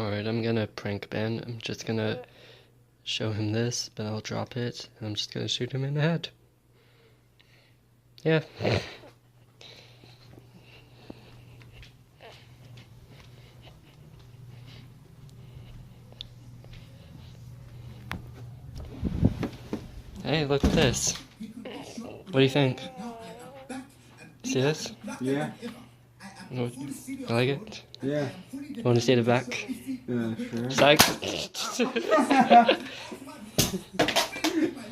Alright, I'm gonna prank Ben. I'm just gonna show him this, but I'll drop it, and I'm just gonna shoot him in the head. Yeah. Hey, look at this. What do you think? See this? Yeah. You like it? Yeah. You want to see the back? Yeah, sure. Psych.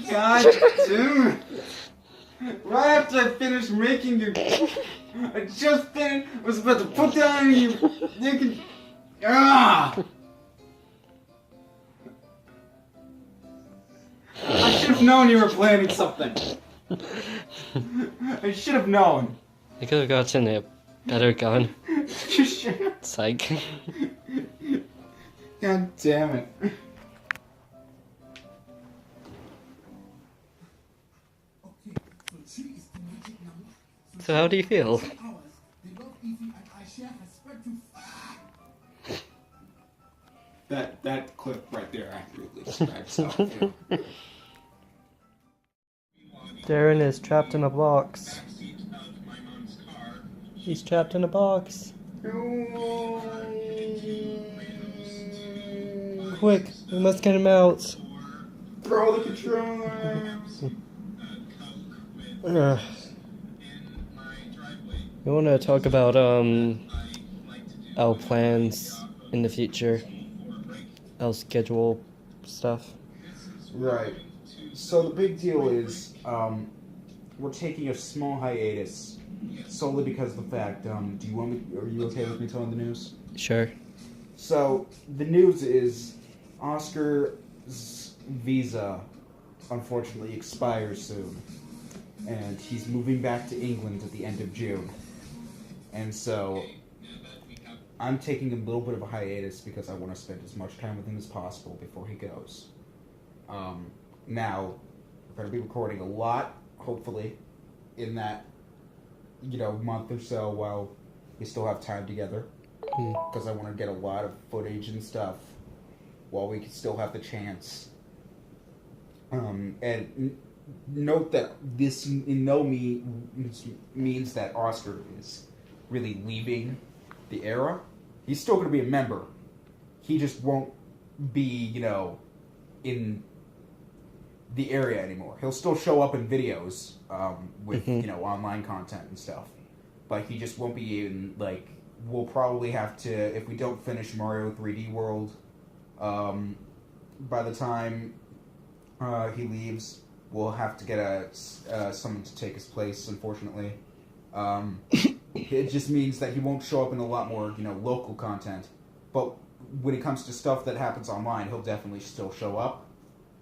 God damn it. Right after I finished making your... I just finished... was about to put down your... You can... Ah! I should have known you were planning something. I should have known. I could have gotten a better gun. You should. Psych. God damn it. So how do you feel? That clip right there accurately describes how I feel. Darren is trapped in a box. He's trapped in a box. Quick, we must get him out. Throw the controller. We want to talk about our plans in the future, our schedule stuff. Right. So the big deal is we're taking a small hiatus solely because of the fact. Do you want me? Are you okay with me telling the news? Sure. So the news is Oscar's visa unfortunately expires soon, and he's moving back to England at the end of June. And so I'm taking a little bit of a hiatus because I want to spend as much time with him as possible before he goes. Now, we're going to be recording a lot, hopefully, in that, month or so while we still have time together. Because I want to get a lot of footage and stuff while we can still have the chance. And note that this in no means that Oscar is really leaving the era. He's still going to be a member. He just won't be, in the area anymore. He'll still show up in videos with, online content and stuff. But he just won't be in, we'll probably have to, if we don't finish Mario 3D World, by the time he leaves, we'll have to get someone to take his place, unfortunately. It just means that he won't show up in a lot more, local content. But when it comes to stuff that happens online, he'll definitely still show up.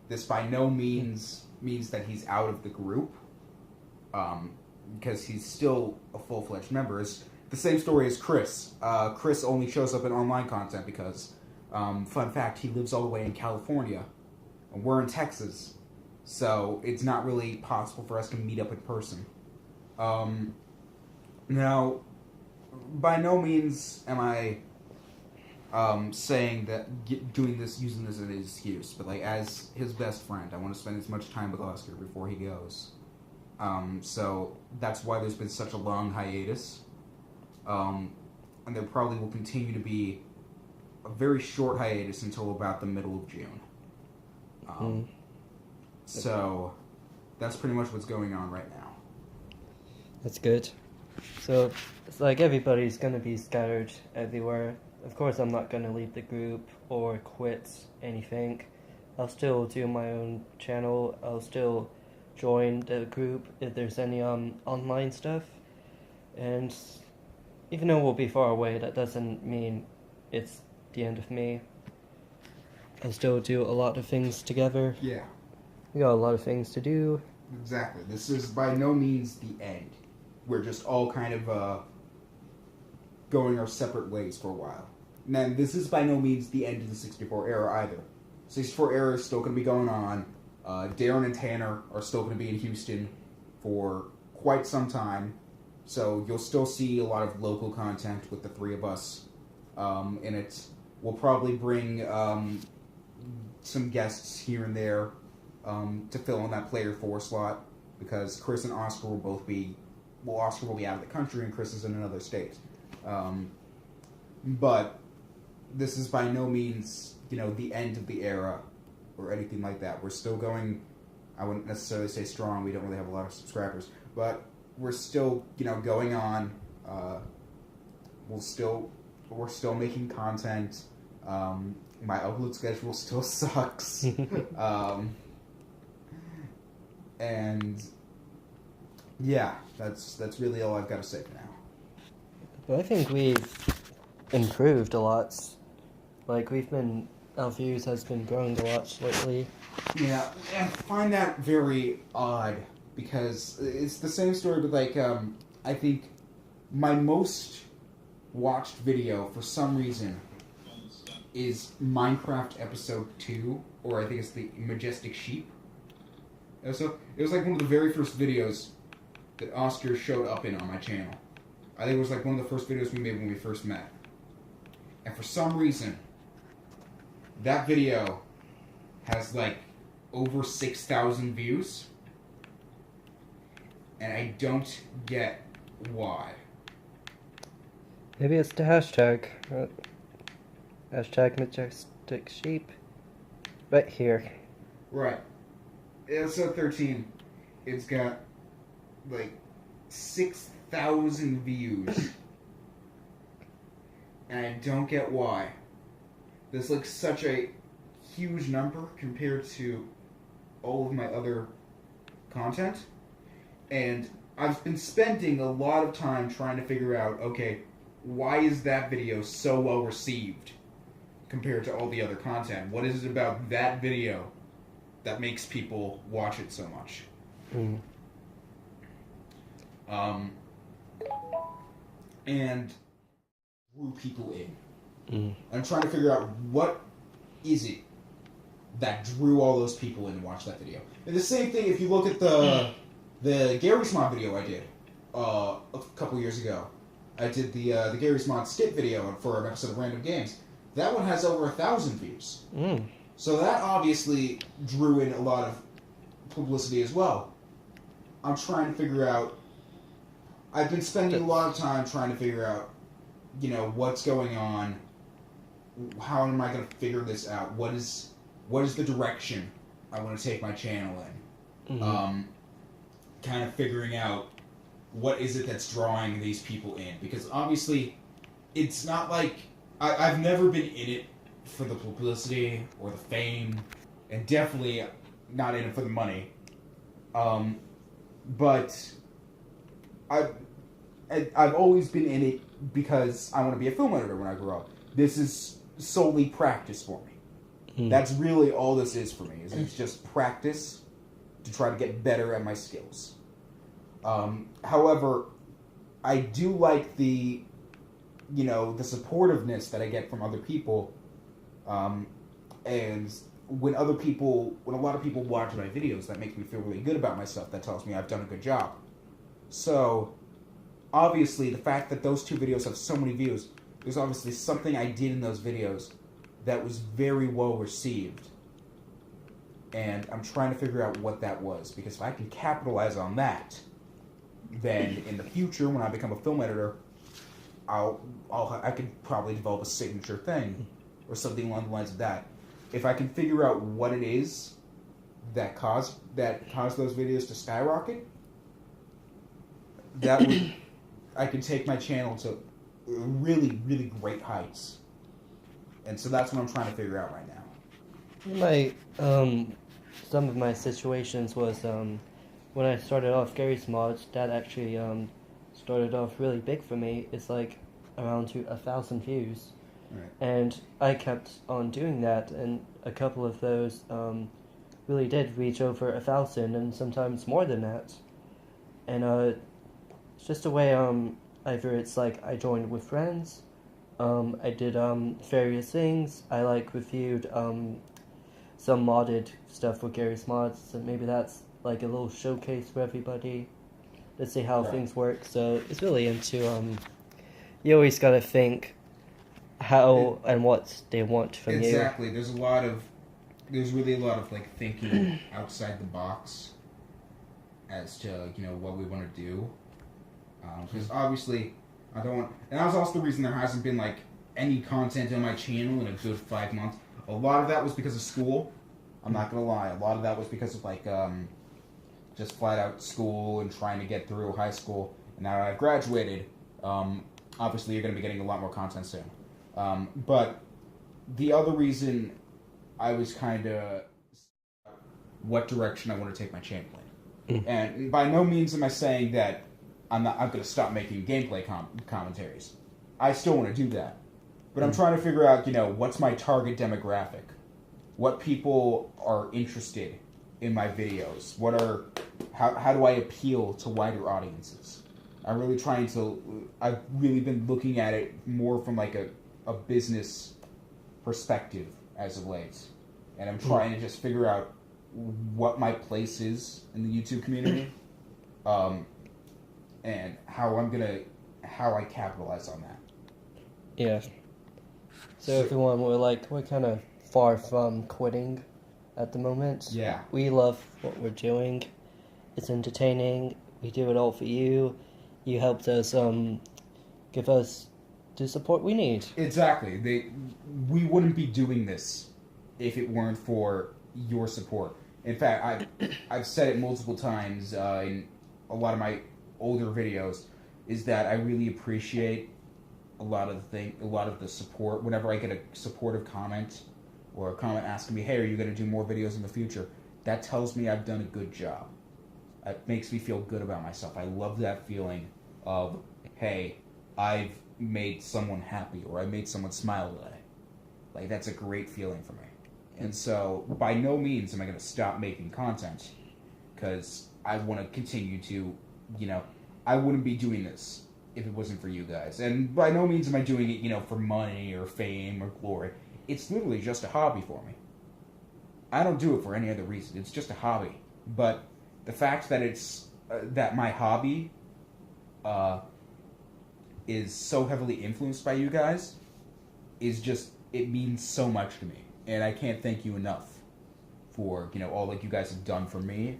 This by no means means that he's out of the group, because he's still a full-fledged member. It's the same story as Chris. Chris only shows up in online content because, fun fact, he lives all the way in California, and we're in Texas, so it's not really possible for us to meet up in person. Now, by no means am I saying that using this as an excuse, but as his best friend, I want to spend as much time with Oscar before he goes. So that's why there's been such a long hiatus. And there probably will continue to be a very short hiatus until about the middle of June. So that's pretty much what's going on right now. That's good. So, it's like everybody's gonna be scattered everywhere. Of course, I'm not gonna leave the group or quit anything. I'll still do my own channel. I'll still join the group if there's any online stuff. And even though we'll be far away, that doesn't mean it's the end of me. I'll still do a lot of things together. Yeah. We got a lot of things to do. Exactly. This is by no means the end. We're just all kind of going our separate ways for a while. Now, this is by no means the end of the 64 era either. 64 era is still going to be going on. Darren and Tanner are still going to be in Houston for quite some time. So you'll still see a lot of local content with the three of us in it. We'll probably bring some guests here and there to fill in that player 4 slot, because Chris and Oscar will both be... Well, Oscar will be out of the country and Chris is in another state. But this is by no means, the end of the era or anything like that. We're still going... I wouldn't necessarily say strong. We don't really have a lot of subscribers. But we're still, going on. We're still making content. My upload schedule still sucks. And yeah, that's really all I've got to say for now. But I think we've improved a lot. Like, our views has been growing a lot lately. Yeah, I find that very odd, because it's the same story, but I think my most watched video, for some reason, is Minecraft Episode 2, or I think it's the Majestic Sheep. So it was one of the very first videos that Oscar showed up in on my channel. I think it was one of the first videos we made when we first met. And for some reason, that video has over 6,000 views. And I don't get why. Maybe it's the hashtag. Hashtag Majestic Sheep. Right here. Right. Episode 13, it's got 6,000 views. And I don't get why. There's such a huge number compared to all of my other content. And I've been spending a lot of time trying to figure out, okay, why is that video so well received compared to all the other content? What is it about that video that makes people watch it so much? And drew people in. I'm trying to figure out what is it that drew all those people in to watch that video. And the same thing if you look at the Gary's Mod video I did a couple years ago. I did the Gary's Mod skit video for an episode of Random Games. That one has over 1,000 views. So that obviously drew in a lot of publicity as well. I'm trying to figure out... I've been spending a lot of time trying to figure out, what's going on. How am I going to figure this out? What is the direction I want to take my channel in? Kind of figuring out what is it that's drawing these people in. Because obviously, it's not I've never been in it for the publicity or the fame, and definitely not in it for the money. But I've always been in it because I want to be a film editor when I grow up. This is solely practice for me. That's really all this is for me. It's just practice to try to get better at my skills. However, I do like the supportiveness that I get from other people. And when a lot of people watch my videos, that makes me feel really good about myself. That tells me I've done a good job. So, obviously, the fact that those two videos have so many views, there's obviously something I did in those videos that was very well received. And I'm trying to figure out what that was. Because if I can capitalize on that, then in the future, when I become a film editor, I could probably develop a signature thing or something along the lines of that. If I can figure out what it is that caused those videos to skyrocket, I could take my channel to really, really great heights. And so that's what I'm trying to figure out right now. Some of my situations was when I started off Gary's Mods, that actually started off really big for me. It's around to 1,000 views. Right. And I kept on doing that, and a couple of those really did reach over 1,000, and sometimes more than that. And it's just a way, either it's I joined with friends, I did various things, I reviewed some modded stuff for Gary's Mods, so maybe that's a little showcase for everybody to see how things work. So it's really into, you always gotta think, how and what they want from you. Exactly. There's really a lot of like thinking outside the box as to what we want to do. Because obviously, I don't want, and that's also the reason there hasn't been like any content on my channel in a good 5 months. A lot of that was because of school. I'm not gonna lie. A lot of that was because of like just flat out school and trying to get through high school. And now that I've graduated, obviously you're gonna be getting a lot more content soon. But the other reason I was kind of what direction I want to take my channel in, and by no means am I saying that I'm going to stop making gameplay commentaries. I still want to do that, but I'm trying to figure out what's my target demographic, what people are interested in my videos, how do I appeal to wider audiences. I've really been looking at it more from like a business perspective as of late, and I'm trying to just figure out what my place is in the YouTube community, and how I capitalize on that. Yeah. So everyone, we're kind of far from quitting at the moment. Yeah. We love what we're doing. It's entertaining. We do it all for you. You helped us give us the support we need. Exactly. We wouldn't be doing this if it weren't for your support. In fact, I've said it multiple times in a lot of my older videos, is that I really appreciate a lot of the support. Whenever I get a supportive comment or a comment asking me, "Hey, are you going to do more videos in the future?" That tells me I've done a good job. It makes me feel good about myself. I love that feeling of, hey, I've made someone happy, or I made someone smile today. Like, that's a great feeling for me. And so, by no means am I going to stop making content, because I want to continue to, I wouldn't be doing this if it wasn't for you guys. And by no means am I doing it, for money or fame or glory. It's literally just a hobby for me. I don't do it for any other reason. It's just a hobby. But the fact that it's, that my hobby is so heavily influenced by you guys is just, it means so much to me. And I can't thank you enough for, all that you guys have done for me,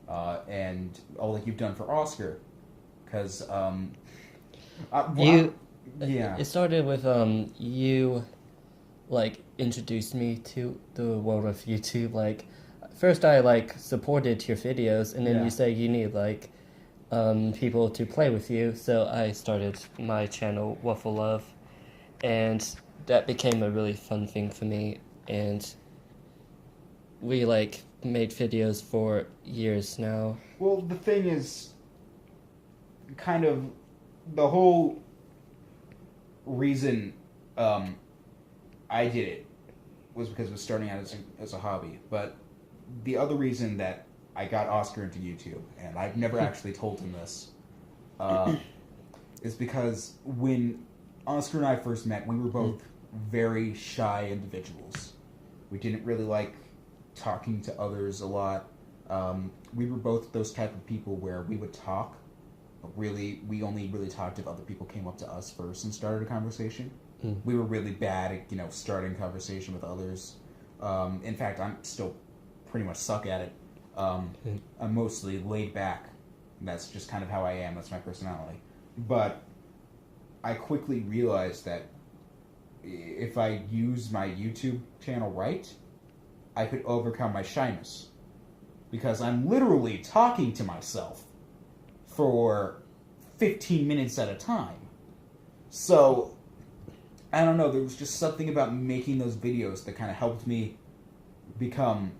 and all that you've done for Oscar. Because, It started with, you, introduced me to the world of YouTube. First I, supported your videos, and then you say you need, people to play with you, so I started my channel, Waffle Love, and that became a really fun thing for me, and we, made videos for years now. Well, the thing is, kind of, the whole reason I did it was because it was starting out as a hobby, but the other reason that I got Oscar into YouTube, and I've never actually told him this, is because when Oscar and I first met, we were both very shy individuals. We didn't really like talking to others a lot. We were both those type of people where we would talk, but really, we only really talked if other people came up to us first and started a conversation. We were really bad at, starting conversation with others. In fact, I'm still pretty much suck at it. I'm mostly laid back. That's just kind of how I am. That's my personality. But I quickly realized that if I use my YouTube channel right, I could overcome my shyness. Because I'm literally talking to myself for 15 minutes at a time. So, I don't know, there was just something about making those videos that kind of helped me become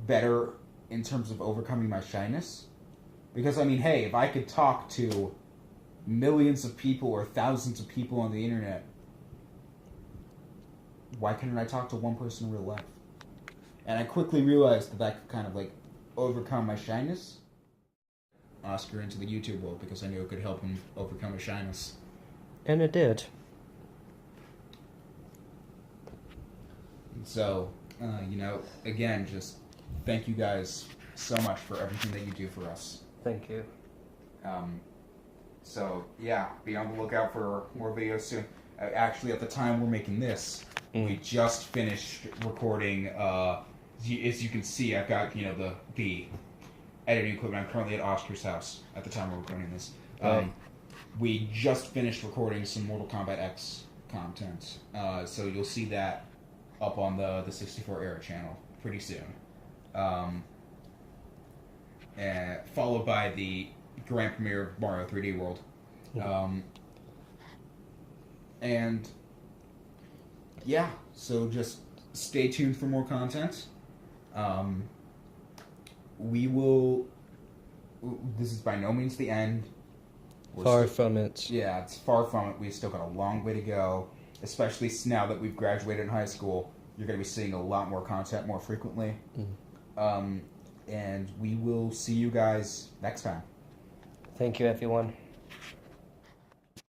better in terms of overcoming my shyness. Because, hey, if I could talk to millions of people or thousands of people on the internet, why couldn't I talk to one person in real life? And I quickly realized that I could kind of, overcome my shyness. Oscar into the YouTube world because I knew it could help him overcome his shyness. And it did. So, again, just thank you guys so much for everything that you do for us. Thank you. So, yeah, be on the lookout for more videos soon. Actually, at the time we're making this, we just finished recording. As you can see, I've got the editing equipment. I'm currently at Oscar's house at the time we're recording this. We just finished recording some Mortal Kombat X content, so you'll see that up on the 64 era channel pretty soon. And followed by the grand premiere of Mario 3D World. And yeah, so just stay tuned for more content. We will. This is by no means the end. Far from it. Yeah, it's far from it. We've still got a long way to go, especially now that we've graduated in high school. You're going to be seeing a lot more content more frequently. And we will see you guys next time. Thank you, everyone.